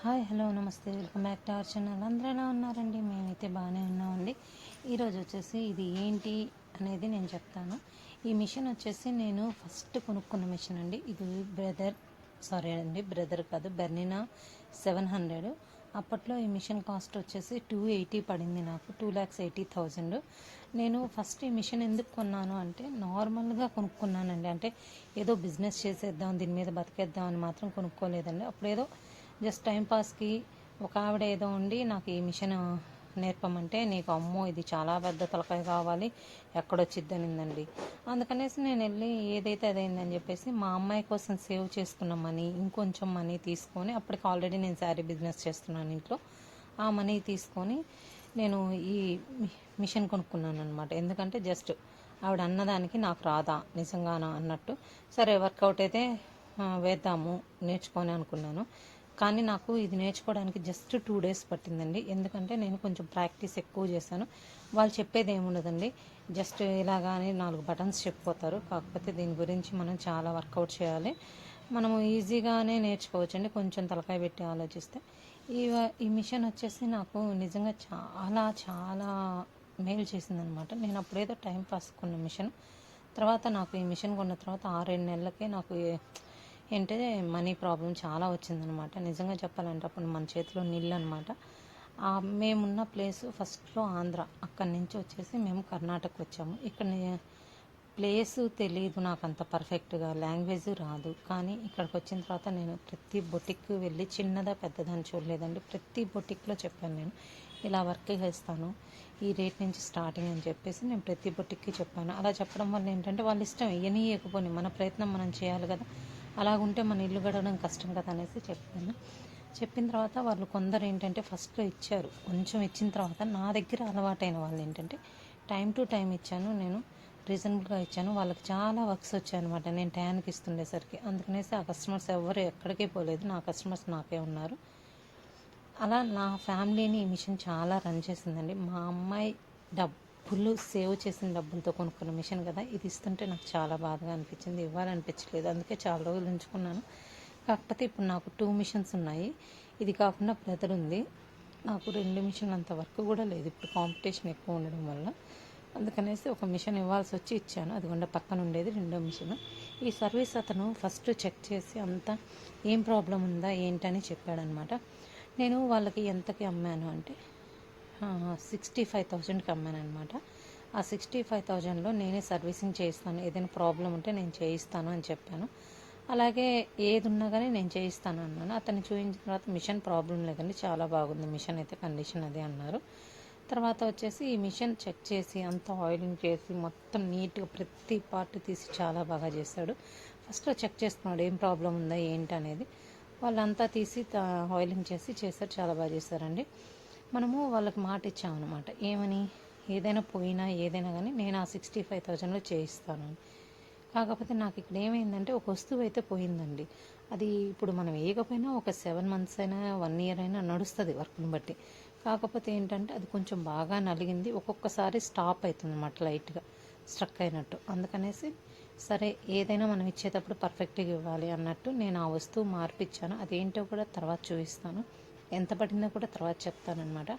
Hi hello నమస్తే welcome back to our channel. అందరూ ఎలా ఉన్నారండి? మేమైతే బాగానే ఉన్నామండి. ఈరోజు వచ్చేసి ఇది ఏంటి అనేది నేను చెప్తాను. ఈ మిషన్ వచ్చేసి నేను ఫస్ట్ కొనుక్కున్న మిషన్ అండి. ఇది బ్రదర్ కాదు, బెర్నినా 700. అప్పట్లో ఈ మిషన్ కాస్ట్ వచ్చేసి 280 పడింది, నాకు 2,80,000. నేను ఫస్ట్ ఈ మిషన్ ఎందుకు కొన్నాను అంటే నార్మల్గా కొనుక్కున్నానండి. అంటే ఏదో బిజినెస్ చేసేద్దాం, దీని మీద బతికేద్దాం అని మాత్రం కొనుక్కోలేదండి. అప్పుడేదో జస్ట్ టైంపాస్కి ఒక ఆవిడ ఏదో ఉండి నాకు ఈ మిషన్ నేర్పమంటే, నీకు అమ్మో ఇది చాలా పెద్ద తలకాయ కావాలి, ఎక్కడొచ్చిద్దనిందండి. అందుకనేసి నేను వెళ్ళి ఏదైతే అదైందని చెప్పేసి మా అమ్మాయి కోసం సేవ్ చేసుకున్న మనీ, ఇంకొంచెం మనీ తీసుకొని, అప్పటికి ఆల్రెడీ నేను శారీ బిజినెస్ చేస్తున్నాను ఇంట్లో, ఆ మనీ తీసుకొని నేను ఈ మిషన్ కొనుక్కున్నాను అనమాట. ఎందుకంటే జస్ట్ ఆవిడ అన్నదానికి నాకు రాదా నిజంగానా అన్నట్టు, సరే వర్కౌట్ అయితే వేద్దాము నేర్చుకొని అనుకున్నాను. కానీ నాకు ఇది నేర్చుకోవడానికి జస్ట్ 2 days పట్టిందండి. ఎందుకంటే నేను కొంచెం ప్రాక్టీస్ ఎక్కువ చేశాను. వాళ్ళు చెప్పేది ఏముండదండి, జస్ట్ ఇలాగానే 4 బటన్స్ చెప్పిపోతారు. కాకపోతే దీని గురించి మనం చాలా వర్కౌట్ చేయాలి. మనము ఈజీగానే నేర్చుకోవచ్చండి, కొంచెం తలకాయ పెట్టి ఆలోచిస్తే. ఈ మిషన్ వచ్చేసి నాకు నిజంగా చాలా చాలా మేలు చేసిందనమాట. నేను అప్పుడేదో టైం పాస్ కొన్న మిషన్, తర్వాత నాకు ఈ మిషన్ కొన్న తర్వాత 6-7 నెలలకే నాకు ఏంటంటే మనీ ప్రాబ్లం చాలా వచ్చిందనమాట. నిజంగా చెప్పాలంటే అప్పుడు మన చేతిలో నీళ్ళు అనమాట. మేమున్న ప్లేసు ఫస్ట్లో ఆంధ్ర, అక్కడి నుంచి వచ్చేసి మేము కర్ణాటక వచ్చాము. ఇక్కడ ప్లేసు తెలియదు నాకు అంత పర్ఫెక్ట్గా, లాంగ్వేజ్ రాదు. కానీ ఇక్కడికి వచ్చిన తర్వాత నేను ప్రతి బొటిక్కి వెళ్ళి చిన్నదా పెద్దదని చూడలేదండి. ప్రతి బొటిక్లో చెప్పాను, నేను ఇలా వర్క్ చేస్తాను, ఈ రేట్ నుంచి స్టార్టింగ్ అని చెప్పేసి నేను ప్రతి బొటిక్కి చెప్పాను. అలా చెప్పడం వల్ల ఏంటంటే వాళ్ళ ఇష్టం, ఇవ్వకపోని మన ప్రయత్నం మనం చేయాలి కదా, అలాగుంటే మన ఇల్లు గడవడం కష్టం కదా అనేసి చెప్పాను. చెప్పిన తర్వాత వాళ్ళు కొందరు ఏంటంటే ఫస్ట్లో ఇచ్చారు, కొంచెం ఇచ్చిన తర్వాత నా దగ్గర అలవాటైన వాళ్ళు ఏంటంటే టైం టు టైం ఇచ్చాను, నేను రీజనబుల్గా ఇచ్చాను. వాళ్ళకి చాలా వర్క్స్ వచ్చాయన్నమాట నేను టైంకి ఇస్తుండేసరికి. అందుకనేసి ఆ కస్టమర్స్ ఎవరు ఎక్కడికే పోలేదు, నా కస్టమర్స్ నాకే ఉన్నారు. అలా నా ఫ్యామిలీని ఈ మిషన్ చాలా రన్ చేసిందండి. మా అమ్మాయి డబ్బులు సేవ్ చేసిన డబ్బులతో కొనుక్కున్న మిషన్ కదా, ఇది ఇస్తుంటే నాకు చాలా బాధగా అనిపించింది, ఇవ్వాలనిపించలేదు. అందుకే చాలా రోజులు ఉంచుకున్నాను. కాకపోతే ఇప్పుడు నాకు 2 మిషన్స్ ఉన్నాయి. ఇది కాకుండా బ్రదర్ ఉంది, నాకు 2 మిషన్ అంత వర్క్ కూడా లేదు ఇప్పుడు, కాంపిటీషన్ ఎక్కువ ఉండడం వల్ల. అందుకనేసి ఒక మిషన్ ఇవ్వాల్సి వచ్చి ఇచ్చాను. అదిగోండి పక్కన ఉండేది 2వ మిషన్. ఈ సర్వీస్ అతను ఫస్ట్ చెక్ చేసి అంతా ఏం ప్రాబ్లం ఉందా ఏంటని చెప్పాడనమాట. నేను వాళ్ళకి ఎంతకి అమ్మాను అంటే 65,000కి అమ్మాను అనమాట. ఆ 65,000లో నేనే సర్వీసింగ్ చేయిస్తాను, ఏదైనా ప్రాబ్లం ఉంటే నేను చేయిస్తాను అని చెప్పాను. అలాగే ఏది ఉన్నా కానీ నేను చేయిస్తాను అన్నాను. అతన్ని చూపించిన తర్వాత మిషన్ ప్రాబ్లం లేదండి, చాలా బాగుంది మిషన్ అయితే, కండిషన్ అదే అన్నారు. తర్వాత వచ్చేసి ఈ మిషన్ చెక్ చేసి అంతా ఆయిలింగ్ చేసి మొత్తం నీట్గా ప్రతి పార్ట్ తీసి చాలా బాగా చేశాడు. ఫస్ట్లో చెక్ చేసుకున్నాడు ఏం ప్రాబ్లం ఉందా ఏంటి అనేది. వాళ్ళంతా తీసి ఆయిలింగ్ చేసి చేశారు, చాలా బాగా చేశారండి. మనము వాళ్ళకి మాట ఇచ్చామన్నమాట, ఏమని, ఏదైనా పోయినా ఏదైనా కానీ నేను ఆ 65,000లో చేయిస్తాను. కాకపోతే నాకు ఇక్కడ ఏమైందంటే ఒక వస్తువు అయితే పోయిందండి. అది ఇప్పుడు మనం వేయకపోయినా ఒక 7 months అయినా 1 year అయినా నడుస్తుంది వర్క్ని బట్టి. కాకపోతే ఏంటంటే అది కొంచెం బాగా నలిగింది, ఒక్కొక్కసారి స్టాప్ అవుతుంది అన్నమాట, లైట్గా స్ట్రక్ అయినట్టు. అందుకనేసి సరే ఏదైనా మనం ఇచ్చేటప్పుడు పర్ఫెక్ట్గా ఇవ్వాలి అన్నట్టు నేను ఆ వస్తువు మార్పిచ్చాను. అదేంటో కూడా తర్వాత చూపిస్తాను, ఎంత పడిందో కూడా తర్వాత చెప్తానమాట.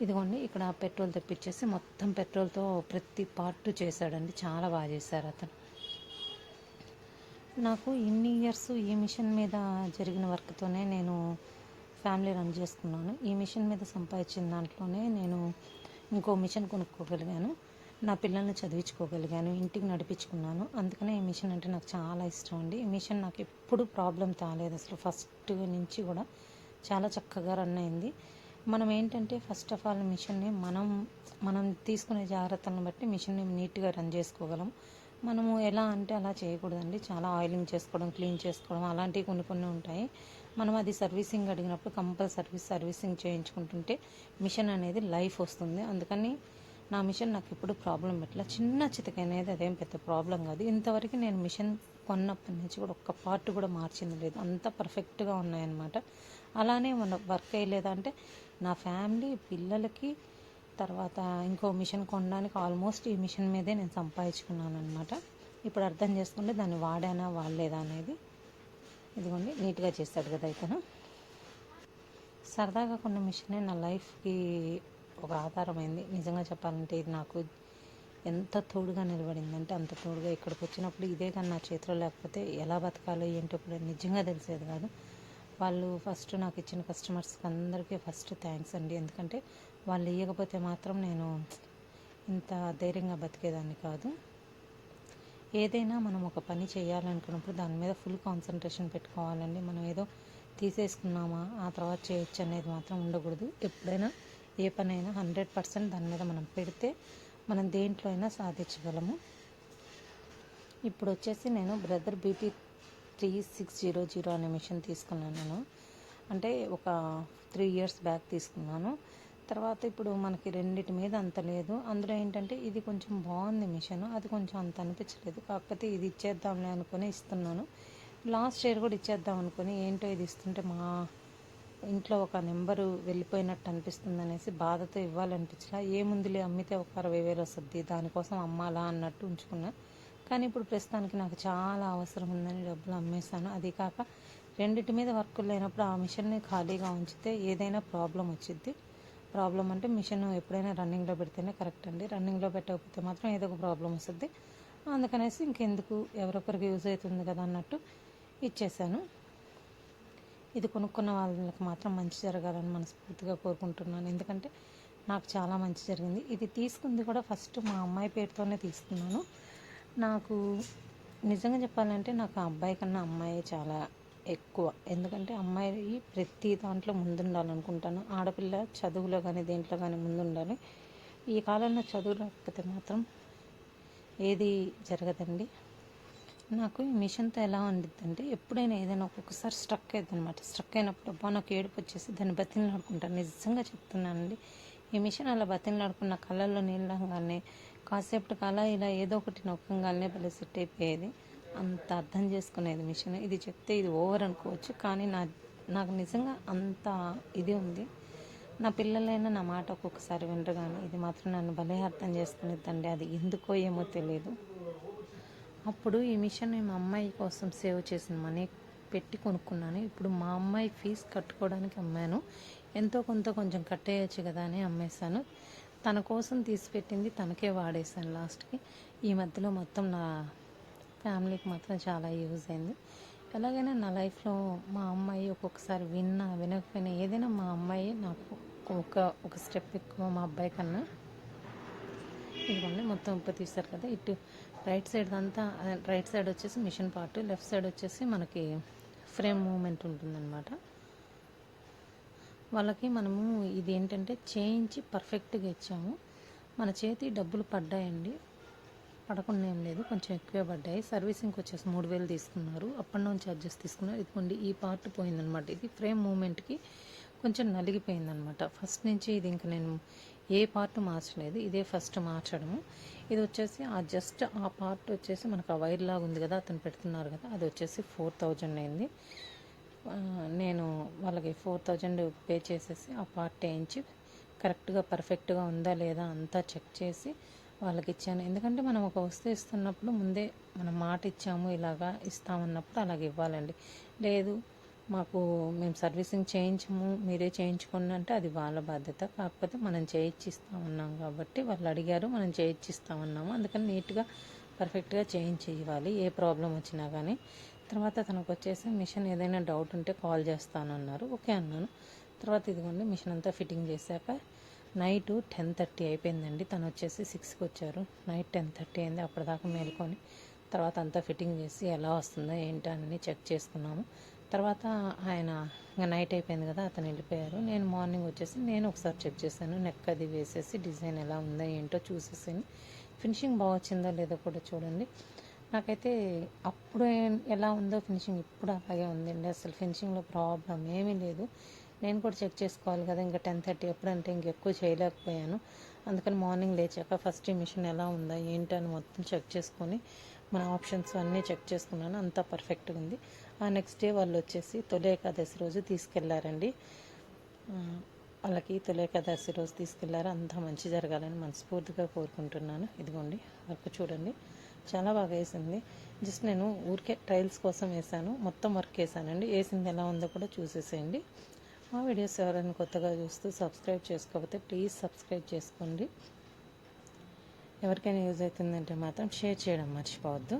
ఇదిగోండి ఇక్కడ పెట్రోల్ తెప్పించేసి మొత్తం పెట్రోల్తో ప్రతి పార్ట్ చేశాడండి, చాలా బాగా చేశారు అతను. నాకు ఇన్ని ఇయర్స్ ఈ మిషన్ మీద జరిగిన వర్క్తోనే నేను ఫ్యామిలీ రన్ చేసుకున్నాను. ఈ మిషన్ మీద సంపాదించిన దాంట్లోనే నేను ఇంకో మిషన్ కొనుక్కోగలిగాను, నా పిల్లల్ని చదివించుకోగలిగాను, ఇంటికి నడిపించుకున్నాను. అందుకనే ఈ మిషన్ అంటే నాకు చాలా ఇష్టం అండి. ఈ మిషన్ నాకు ఎప్పుడు ప్రాబ్లం తాలేదు అసలు, ఫస్ట్ నుంచి కూడా చాలా చక్కగా రన్ అయింది. మనం ఏంటంటే ఫస్ట్ ఆఫ్ ఆల్ మిషన్ని మనం తీసుకునే జాగ్రత్తలను బట్టి మిషన్ని నీట్గా రన్ చేసుకోగలం. మనము ఎలా అంటే అలా చేయకూడదండి, చాలా ఆయిలింగ్ చేసుకోవడం, క్లీన్ చేసుకోవడం అలాంటివి కొన్ని ఉంటాయి. మనం అది సర్వీసింగ్ అడిగినప్పుడు కంపల్సరీ సర్వీసింగ్ చేయించుకుంటుంటే మిషన్ అనేది లైఫ్ వస్తుంది. అందుకని నా మిషన్ నాకు ఎప్పుడు ప్రాబ్లం పెట్టలే, చిన్న చితక అనేది అదేం పెద్ద ప్రాబ్లం కాదు. ఇంతవరకు నేను మిషన్ కొన్నప్పటి నుంచి కూడా ఒక్క పార్ట్ కూడా మార్చింది లేదు, అంత పర్ఫెక్ట్గా ఉన్నాయన్నమాట. అలానే మన వర్క్ అయ్యలేదంటే నా ఫ్యామిలీ పిల్లలకి తర్వాత ఇంకో మిషన్ కొనడానికి ఆల్మోస్ట్ ఈ మిషన్ మీదే నేను సంపాదించుకున్నాను అనమాట. ఇప్పుడు అర్థం చేసుకుంటే దాన్ని వాడానా వాడలేదా అనేది. ఇదిగోండి నీట్గా చేస్తాడు కదా ఇతను. సరదాగా కొన్న మిషనే నా లైఫ్కి ఒక ఆధారమైంది. నిజంగా చెప్పాలంటే ఇది నాకు ఎంత తోడుగా నిలబడిందంటే అంత తోడుగా. ఇక్కడికి వచ్చినప్పుడు ఇదే కానీ నా చేతిలో లేకపోతే ఎలా బతకాలో ఏంటో కూడా నిజంగా తెలిసేది కాదు. వాళ్ళు ఫస్ట్ నాకు ఇచ్చిన కస్టమర్స్కి అందరికీ ఫస్ట్ థ్యాంక్స్ అండి. ఎందుకంటే వాళ్ళు ఇవ్వకపోతే మాత్రం నేను ఇంత ధైర్యంగా బతికేదాన్ని కాదు. ఏదైనా మనం ఒక పని చేయాలనుకున్నప్పుడు దాని మీద ఫుల్ కాన్సన్ట్రేషన్ పెట్టుకోవాలండి. మనం ఏదో తీసేసుకున్నామా ఆ తర్వాత చేయొచ్చు అనేది మాత్రం ఉండకూడదు. ఎప్పుడైనా ఏ పనైనా 100% దాని మీద మనం పెడితే మనం దేంట్లో అయినా సాధించగలము. ఇప్పుడు వచ్చేసి నేను బ్రదర్ BP 3600 అనే మిషన్ తీసుకున్నాను. నేను అంటే ఒక 3 years బ్యాక్ తీసుకున్నాను. తర్వాత ఇప్పుడు మనకి రెండిటి మీద అంత లేదు. అందులో ఏంటంటే ఇది కొంచెం బాగుంది మిషన్, అది కొంచెం అంత అనిపించలేదు. కాకపోతే ఇది ఇచ్చేద్దాంలే అనుకుని ఇస్తున్నాను. లాస్ట్ ఇయర్ కూడా ఇచ్చేద్దాం అనుకుని ఏంటో ఇది ఇస్తుంటే మా ఇంట్లో ఒక నెంబరు వెళ్ళిపోయినట్టు అనిపిస్తుంది అనేసి బాధతో ఇవ్వాలనిపించలా. ఏముందిలే అమ్మితే ఒక 60,000 వస్తుంది, దానికోసం అమ్మాలా అన్నట్టు ఉంచుకున్నా. కానీ ఇప్పుడు ప్రస్తుతానికి నాకు చాలా అవసరం ఉందని డబ్బులు అమ్మేశాను. అది కాక రెండిటి మీద వర్క్ లేనప్పుడు ఆ మిషన్ని ఖాళీగా ఉంచితే ఏదైనా ప్రాబ్లం వచ్చింది. ప్రాబ్లం అంటే మిషన్ ఎప్పుడైనా రన్నింగ్లో పెడితేనే కరెక్ట్ అండి. రన్నింగ్లో పెట్టకపోతే మాత్రం ఏదో ఒక ప్రాబ్లం వస్తుంది. అందుకనేసి ఇంకెందుకు, ఎవరొకరికి యూజ్ అవుతుంది కదా అన్నట్టు ఇచ్చేసాను. ఇది కొనుక్కున్న వాళ్ళకి మాత్రం మంచి జరగాలని మనస్ఫూర్తిగా కోరుకుంటున్నాను. ఎందుకంటే నాకు చాలా మంచి జరిగింది. ఇది తీసుకుంది కూడా ఫస్ట్ మా అమ్మాయి పేరుతోనే తీసుకున్నాను. నాకు నిజంగా చెప్పాలంటే నాకు ఆ అబ్బాయి కన్నా అమ్మాయి చాలా ఎక్కువ. ఎందుకంటే అమ్మాయి ప్రతి దాంట్లో ముందుండాలనుకుంటాను. ఆడపిల్ల చదువులో కానీ దేంట్లో కానీ ముందుండాలి. ఈ కాలంలో చదువు రాకపోతే మాత్రం ఏది జరగదండి. నాకు ఈ మిషన్తో ఎలా ఉండిద్దంటే ఎప్పుడైనా ఏదైనా ఒక్కొక్కసారి స్ట్రక్ అవుతుంది అనమాట. స్ట్రక్ అయినప్పుడు అబ్బా నాకు ఏడుపు వచ్చేసి దాన్ని బతిలాడుకుంటాను. నిజంగా చెప్తున్నానండి. ఈ మిషన్ అలా బతిలాడుకున్న కళ్ళల్లో నీళ్ళంగానే కాసేపటి కాల ఇలా ఏదో ఒకటి నొక్కంగానే భలే సెట్ అయిపోయేది. అంత అర్థం చేసుకునేది మిషన్. ఇది చెప్తే ఇది ఓవర్ అనుకోవచ్చు, కానీ నాకు నిజంగా అంత ఇది ఉంది. నా పిల్లలైనా నా మాట ఒక్కొక్కసారి వినరు, కానీ ఇది మాత్రం నన్ను భలే అర్థం చేసుకునేదండి. అది ఎందుకో ఏమో తెలియదు. అప్పుడు ఈ మిషన్ మా అమ్మాయి కోసం సేవ్ చేసిన మనీ పెట్టి కొనుక్కున్నాను. ఇప్పుడు మా అమ్మాయి ఫీజు కట్టుకోవడానికి అమ్మాను. ఎంతో కొంత కొంచెం కట్టేయచ్చు కదా అని అమ్మేశాను. తన కోసం తీసిపెట్టింది తనకే వాడేశాను లాస్ట్కి. ఈ మధ్యలో మొత్తం నా ఫ్యామిలీకి మాత్రం చాలా యూజ్ అయింది. ఎలాగైనా నా లైఫ్లో మా అమ్మాయి ఒక్కొక్కసారి వినకపోయినా ఏదైనా మా అమ్మాయి నాకు ఒక స్టెప్ ఎక్కువ మా అబ్బాయి కన్నా. ఇదిగోండి మొత్తం ఉప్పు తీస్తారు కదా. ఇటు రైట్ సైడ్ వచ్చేసి మిషన్ పార్ట్, లెఫ్ట్ సైడ్ వచ్చేసి మనకి ఫ్రేమ్ మూమెంట్ ఉంటుందన్నమాట. వాళ్ళకి మనము ఇది ఏంటంటే చేయించి పర్ఫెక్ట్గా ఇచ్చాము. మన చేతి డబ్బులు పడ్డాయండి, పడకుండా ఏం లేదు, కొంచెం ఎక్కువే పడ్డాయి. సర్వీసింగ్కి వచ్చేసి 3,000 తీసుకున్నారు. అప్ అండ్ డౌన్ ఛార్జెస్ తీసుకున్నారు. ఇదిగోండి ఈ పార్ట్ పోయిందనమాట. ఇది ఫ్రేమ్ మూమెంట్కి కొంచెం నలిగిపోయిందనమాట. ఫస్ట్ నుంచి ఇది ఇంకా నేను ఏ పార్ట్ మార్చలేదు, ఇదే ఫస్ట్ మార్చడము. ఇది వచ్చేసి జస్ట్ ఆ పార్ట్ వచ్చేసి మనకు ఆ వైర్ లాగా ఉంది కదా, అతను పెడుతున్నారు కదా, అది వచ్చేసి 4,000 అయింది. నేను వాళ్ళకి 4,000 పే చేసేసి ఆ పార్ట్ వేయించి కరెక్ట్గా పర్ఫెక్ట్గా ఉందా లేదా అంతా చెక్ చేసి వాళ్ళకి ఇచ్చాను. ఎందుకంటే మనం ఒక వస్తువు ఇస్తున్నప్పుడు ముందే మనం మాట ఇచ్చాము ఇలాగా ఇస్తామన్నప్పుడు అలాగే ఇవ్వాలండి. లేదు మేము సర్వీసింగ్ చేయించము మీరే చేయించుకోండి అంటే అది వాళ్ళ బాధ్యత. కాకపోతే మనం చేయించిస్తామన్నాం కాబట్టి వాళ్ళు అడిగారు, మనం చేయించిస్తామన్నాము. అందుకని నీట్గా పర్ఫెక్ట్గా చేయించి ఇవ్వాలి ఏ ప్రాబ్లం వచ్చినా కానీ. తర్వాత తనకు వచ్చేసి మిషన్ ఏదైనా డౌట్ ఉంటే కాల్ చేస్తానన్నారు. ఓకే అన్నాను. తర్వాత ఇదిగోండి మిషన్ అంతా ఫిట్టింగ్ చేశాక నైట్ 10:30 అయిపోయిందండి. తను వచ్చేసి 6కి వచ్చారు. నైట్ 10:30 అయింది. అప్పటిదాకా మేలుకొని తర్వాత అంతా ఫిట్టింగ్ చేసి ఎలా వస్తుందో ఏంటో అని చెక్ చేసుకున్నాము. తర్వాత ఆయన ఇంకా నైట్ అయిపోయింది కదా, అతను వెళ్ళిపోయారు. నేను మార్నింగ్ వచ్చేసి నేను ఒకసారి చెక్ చేశాను. నెక్ అది వేసేసి డిజైన్ ఎలా ఉందో ఏంటో చూసేసాను. ఫినిషింగ్ బాగా వచ్చిందో లేదో కూడా చూడండి. నాకైతే అప్పుడు ఎలా ఉందో ఫినిషింగ్ ఇప్పుడు అలాగే ఉందండి. అసలు ఫినిషింగ్లో ప్రాబ్లం ఏమీ లేదు. నేను కూడా చెక్ చేసుకోవాలి కదా, ఇంకా 10:30 ఎప్పుడంటే ఇంకెక్కువ చేయలేకపోయాను. అందుకని మార్నింగ్ లేచాక ఫస్ట్ ఈ మిషన్ ఎలా ఉందా ఏంటి అని మొత్తం చెక్ చేసుకొని మన ఆప్షన్స్ అన్నీ చెక్ చేసుకున్నాను. అంతా పర్ఫెక్ట్గా ఉంది. ఆ నెక్స్ట్ డే వాళ్ళు వచ్చేసి తొలి ఏకాదశి రోజు తీసుకెళ్లారండి. వాళ్ళకి తొలి ఏకాదశి రోజు తీసుకెళ్లారు. అంతా మంచి జరగాలని మనస్ఫూర్తిగా కోరుకుంటున్నాను. ఇదిగోండి వర్క్ చూడండి, చాలా బాగా వేసింది. జస్ట్ నేను ఊరికే ట్రయల్స్ కోసం వేసాను, మొత్తం వర్క్ వేసానండి. వేసింది ఎలా ఉందో కూడా చూసేసేయండి. మా వీడియోస్ ఎవరైనా కొత్తగా చూస్తూ సబ్స్క్రైబ్ చేసుకోకపోతే ప్లీజ్ సబ్స్క్రైబ్ చేసుకోండి. ఎవరికైనా యూజ్ అవుతుందంటే మాత్రం షేర్ చేయడం మర్చిపోవద్దు.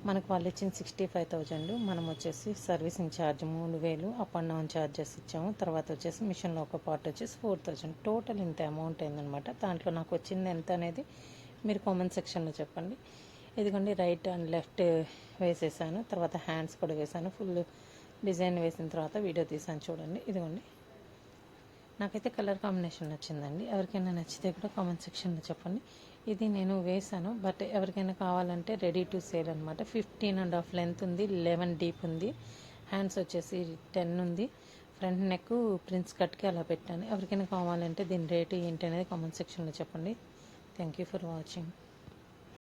మనకు వాళ్ళు ఇచ్చిన 65,000, మనం వచ్చేసి servicing charge 3,000, up and down charges ఇచ్చాము. తర్వాత వచ్చేసి మిషన్లో ఒక పార్ట్ వచ్చేసి 4,000, టోటల్ ఇంత అమౌంట్ అయిందనమాట. దాంట్లో నాకు వచ్చింది ఎంత అనేది మీరు కామెంట్ సెక్షన్లో చెప్పండి. ఇదిగోండి రైట్ అండ్ లెఫ్ట్ వేసేసాను, తర్వాత హ్యాండ్స్ కూడా వేసాను. ఫుల్ డిజైన్ వేసిన తర్వాత వీడియో తీసాను చూడండి. ఇదిగోండి నాకైతే కలర్ కాంబినేషన్ నచ్చిందండి. ఎవరికైనా నచ్చితే కూడా కామెంట్ సెక్షన్లో చెప్పండి. ఇది నేను వేసాను, బట్ ఎవరికైనా కావాలంటే రెడీ టు సేల్ అనమాట. 15.5 లెంత్ ఉంది, 11 డీప్ ఉంది, హ్యాండ్స్ వచ్చేసి 10 ఉంది, ఫ్రంట్ నెక్ ప్రిన్స్ కట్కి అలా పెట్టాను. ఎవరికైనా కావాలంటే దీని రేటు ఏంటి అనేది కామెంట్ సెక్షన్లో చెప్పండి. Thank you for watching.